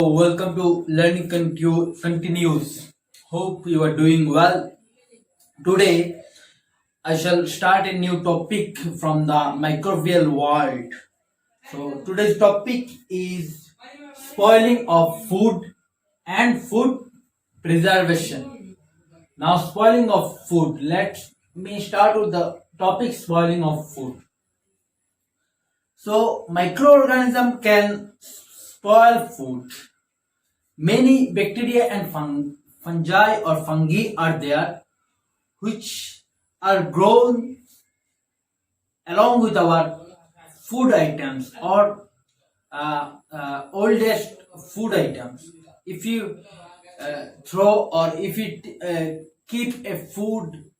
Welcome to Learning Continues. Hope you are doing well. Today, I shall start a new topic from the microbial world. So, today's topic is spoiling of food and food preservation. Now, spoiling of food. Let me start with the topic spoiling of food. So, microorganism can spoil food. Many bacteria and fungi or fungi are there which are grown along with our food items or oldest food items. If you throw or if you keep a food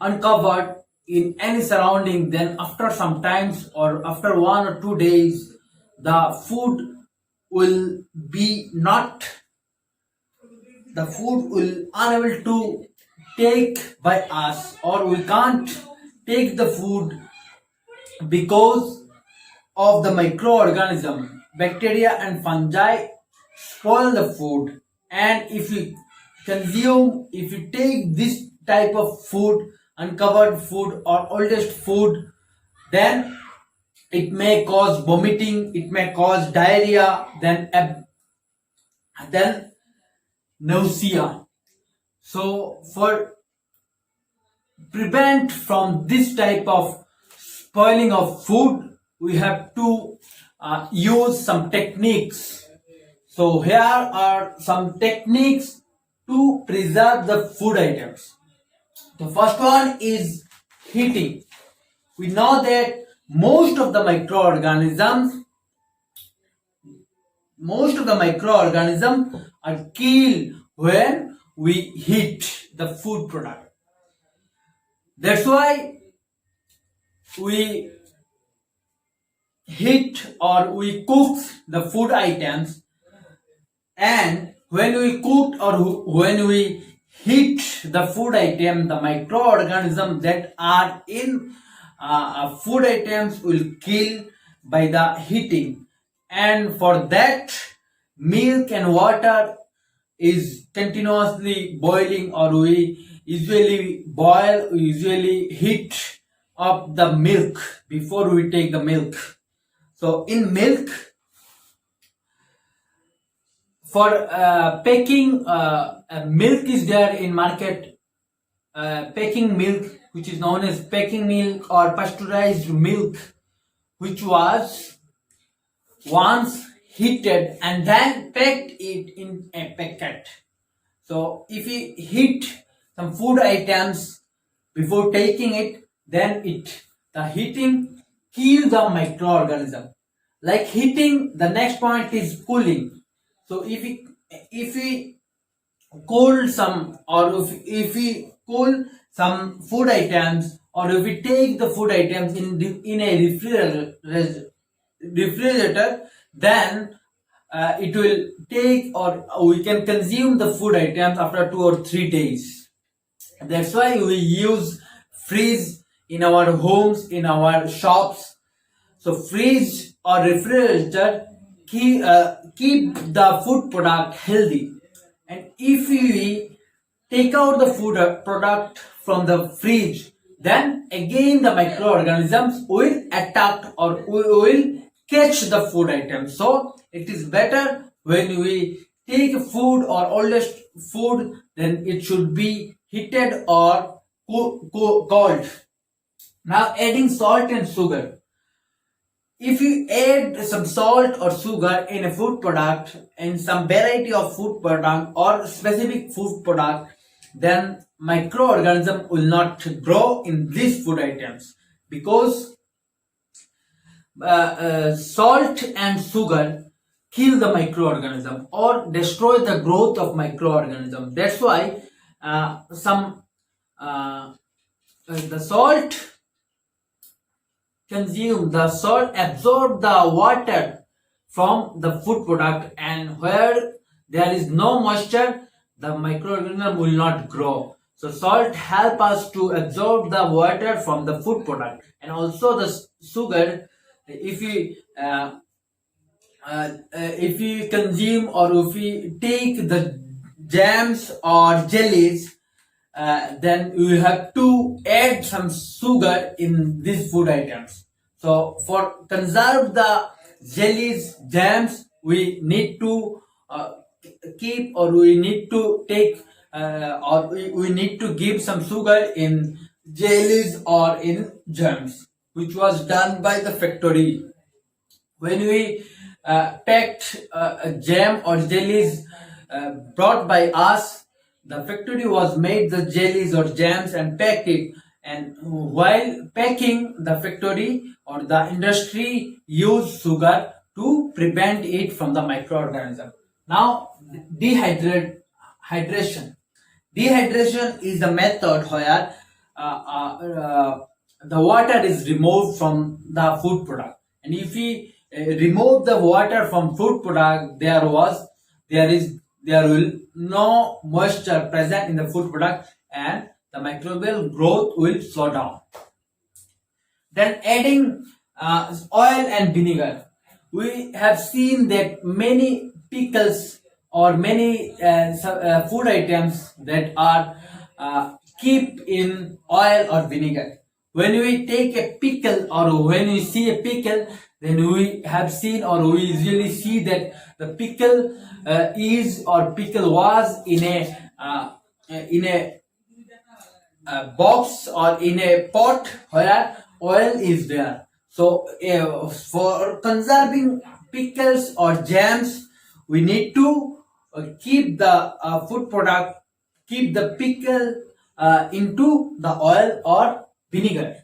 uncovered in any surrounding, then after some times or after 1 or 2 days, the food will be not the food will unable to take by us, or we can't take the food because of the microorganism. Bacteria and fungi spoil the food, and if you take this type of food, uncovered food or oldest food, then it may cause vomiting, it may cause diarrhea, then nausea. So for prevent from this type of spoiling of food, we have to use some techniques. So here are some techniques to preserve the food items. The first one is heating. We know that most of the microorganisms are killed when we heat the food product. That's why we heat or we cook the food items, and when we cook or when we heat the food item, the microorganisms that are in food items will kill by the heating. And for that, milk and water is continuously boiling, or we usually heat up the milk before we take the milk. So in milk, for packing, milk is there in market, packing milk, which is known as packing milk or pasteurized milk, which was once heated and then packed it in a packet. So if we heat some food items before taking it, then the heating kills the microorganism. Like heating, the next point is cooling. So if we cool some, or if we cool some food items, or if we take the food items in a refrigerator, then it will take, or we can consume the food items after 2 or 3 days. That's why we use freeze in our homes, in our shops. So fridge or refrigerator keep the food product healthy. And if we take out the food product from the fridge, then again the microorganisms will attack or will catch the food item. So it is better when we take food or oldest food, then it should be heated or cold. Now adding salt and sugar. If you add some salt or sugar in a food product, in some variety of food product or specific food product, then microorganism will not grow in these food items, because salt and sugar kill the microorganism or destroy the growth of microorganism. That's why the salt absorb the water from the food product, and where there is no moisture, the microorganism will not grow. So salt help us to absorb the water from the food product. And also the sugar, if we if we consume or if we take the jams or jellies, then we have to add some sugar in these food items. So for conserve the jellies, jams, we need to keep or we need to take or we need to give some sugar in jellies or in jams, which was done by the factory. When we packed a jam or jellies brought by us, the factory was made the jellies or jams and packed it. And while packing, the factory or the industry used sugar to prevent it from the microorganism. Now, hydration. Dehydration is the method where the water is removed from the food product. And if we remove the water from food product, there will no moisture present in the food product, and the microbial growth will slow down. Then adding oil and vinegar. We have seen that many pickles or many food items that are keep in oil or vinegar. When we take a pickle or when we see a pickle, then we have seen or we usually see that the pickle is or pickle was in a box or in a pot where oil is there. So for conserving pickles or jams, we need to keep the food product, keep the pickle into the oil or vinegar.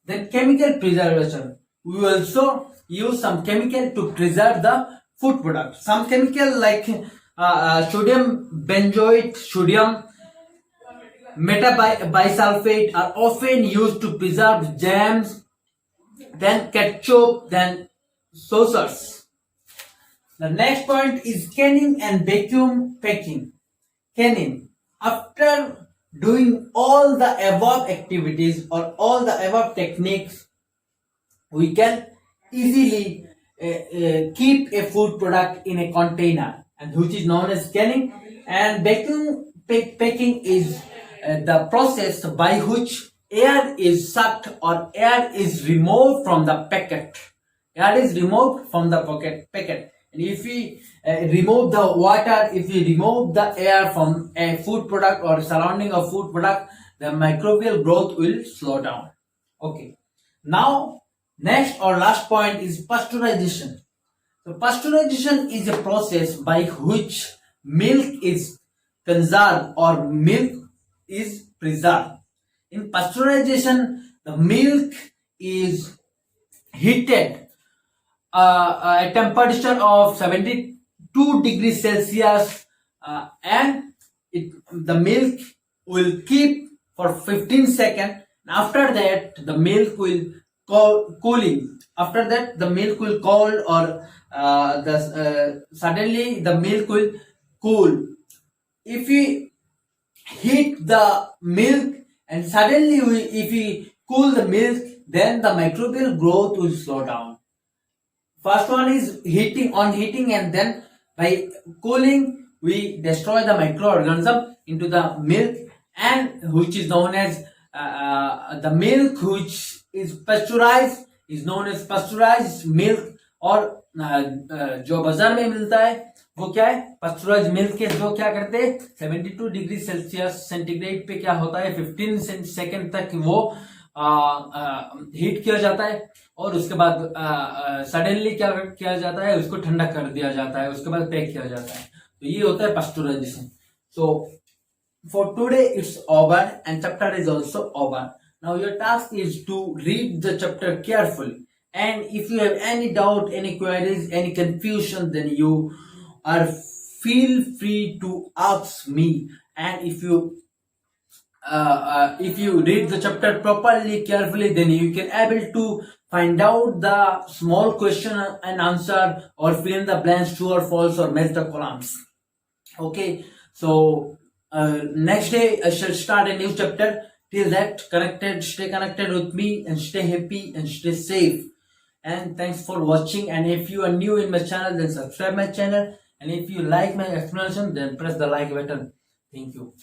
Then chemical preservation. We also use some chemical to preserve the food product. Some chemical like sodium benzoate, sodium metabisulfate are often used to preserve jams, then ketchup, then sauces. The next point is canning and vacuum packing. Canning. After doing all the above activities or all the above techniques, we can easily keep a food product in a container, and which is known as canning. And vacuum packing is the process by which air is sucked or air is removed from the packet. Air is removed from the packet. And if we remove the water, if we remove the air from a food product or surrounding of food product, the microbial growth will slow down. Okay. Now, next or last point is pasteurization. So pasteurization is a process by which milk is conserved or milk is preserved. In pasteurization, the milk is heated a temperature of 72 degrees Celsius and the milk will keep for 15 seconds. After that, the milk will cooling. After that, the milk will cold or suddenly the milk will cool. If we heat the milk and suddenly if we cool the milk, then the microbial growth will slow down. First one is heating, and then by cooling we destroy the microorganism into the milk, and which is known as the milk which is pasteurized is known as pasteurized milk. और जो बाजार में मिलता है वो क्या है, पस्चुराइज milk के जो क्या करते हैं 72 डिग्री सेल्सियस सेंटीग्रेड पे क्या होता है 15 सेकेंड तक वो हीट किया जाता है और उसके बाद सडनली क्या किया जाता है, उसको ठंडा कर दिया जाता है, उसके बाद पैक किया जाता है. तो ये होता है pasteurisation. So for today it's over and chapter is also over. Now your task is to read the chapter carefully, and if you have any doubt, any queries, any confusion, then you are feel free to ask me. And if you read the chapter properly, carefully, then you can able to find out the small question and answer or fill in the blanks, true or false, or match the columns. Okay, so next day I shall start a new chapter. Till that, stay connected with me and stay happy and stay safe. And thanks for watching. And if you are new in my channel, then subscribe my channel. And if you like my explanation, then press the like button. Thank you.